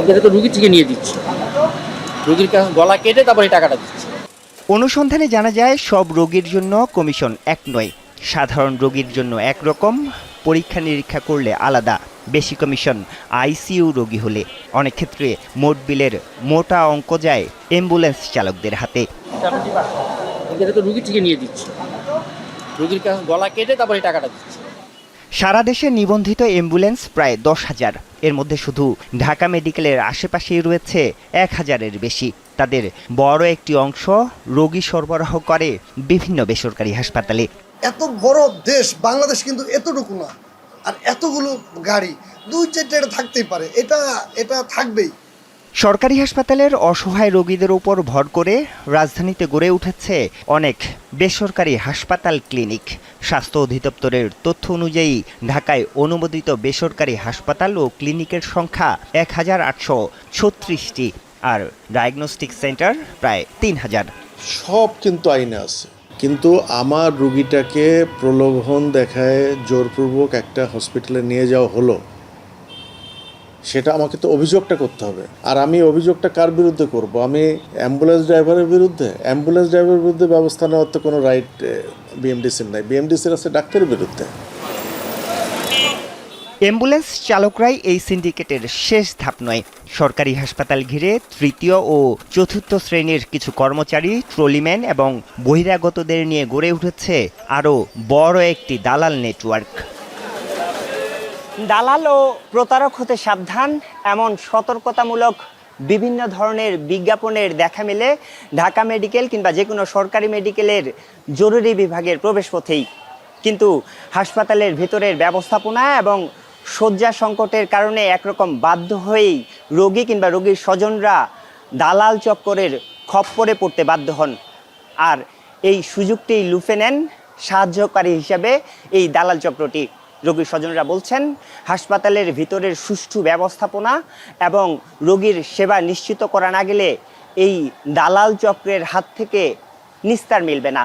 এটা তো রুগী থেকে নিয়ে দিচ্ছি, রুগীর কাছে গলা কেটে তারপরে টাকাটা দিচ্ছি। অনুসন্ধানে জানা যায় সব রোগীর জন্য কমিশন এক নয়। সাধারণ রোগীর জন্য একরকম, পরীক্ষা নিরীক্ষা করলে আলাদা, বেশি কমিশন আইসিইউ রোগী হলে। অনেক ক্ষেত্রে মোট বিলের মোটা অঙ্ক যায় অ্যাম্বুলেন্স চালকদের হাতে। এটা তো রুগী থেকে নিয়ে দিচ্ছি, রুগীর কাছে গলা কেটে তারপরে টাকাটা দিচ্ছি। সারা দেশে নিবন্ধিত অ্যাম্বুলেন্স প্রায় 10,000। এর মধ্যে শুধু ঢাকা মেডিকেলের আশেপাশেই রয়েছে 1,000-এর বেশি। তাদের বড় একটি অংশ রোগী সরবরাহ করে বিভিন্ন বেসরকারি হাসপাতালে। এত বড় দেশ বাংলাদেশ কিন্তু এতটুকু না, আর এতগুলো গাড়ি 2-4টা এটা থাকতেই পারে, এটা থাকবেই। সরকারি হাসপাতালের অসহায় রোগীদের উপর ভর করে রাজধানীতে গড়ে উঠেছে অনেক বেসরকারি হাসপাতাল ক্লিনিক। স্বাস্থ্য অধিদপ্তরের তথ্য অনুযায়ী ঢাকায় অনুমোদিত বেসরকারি হাসপাতাল ও ক্লিনিকের সংখ্যা 1,836টি, আর ডায়াগনস্টিক সেন্টার প্রায় 3,000। সব কিন্তু আইনে আছে, কিন্তু আমার রুগীটাকে প্রলোভন দেখায় জোরপূর্বক একটা হসপিটালে নিয়ে যাওয়া হলো, সেটা আমাকে তো অভিযোগটা করতে হবে। আর আমি অভিযোগটা কার বিরুদ্ধে করব? আমি অ্যাম্বুলেন্স ড্রাইভারের বিরুদ্ধে? অ্যাম্বুলেন্স ড্রাইভারের বিরুদ্ধে ব্যবস্থা নেওয়ার তো কোনো রাইট বিএমডিসির নাই, বিএমডিসির আছে ডাক্তারের বিরুদ্ধে। অ্যাম্বুলেন্স চালকরাই এই সিন্ডিকেটের শেষ ধাপ নয়। সরকারি হাসপাতাল ঘিরে তৃতীয় ও চতুর্থ শ্রেণীর কিছু কর্মচারী, ট্রলিম্যান এবং বহিরাগতদের নিয়ে গড়ে উঠেছে আরও বড় একটি দালাল নেটওয়ার্ক। দালাল ও প্রতারক হতে সাবধান, এমন সতর্কতামূলক বিভিন্ন ধরনের বিজ্ঞাপনের দেখা মেলে ঢাকা মেডিকেল কিংবা যে কোনো সরকারি মেডিকেলের জরুরি বিভাগের প্রবেশপথেই। কিন্তু হাসপাতালের ভেতরের ব্যবস্থাপনা এবং শয্যা সংকটের কারণে একরকম বাধ্য হয়েই রোগী কিংবা রোগীর স্বজনরা দালাল চক্করের খপ্পরে পড়তে বাধ্য হন। আর এই সুযোগটি লুফে নেন সাহায্যকারী হিসাবে এই দালাল চক্রটি। রোগীর স্বজনরা বলছেন, হাসপাতালের ভিতরের সুষ্ঠু ব্যবস্থাপনা এবং রোগীর সেবা নিশ্চিত করা না গেলে এই দালাল চক্রের হাত থেকে নিস্তার মিলবে না।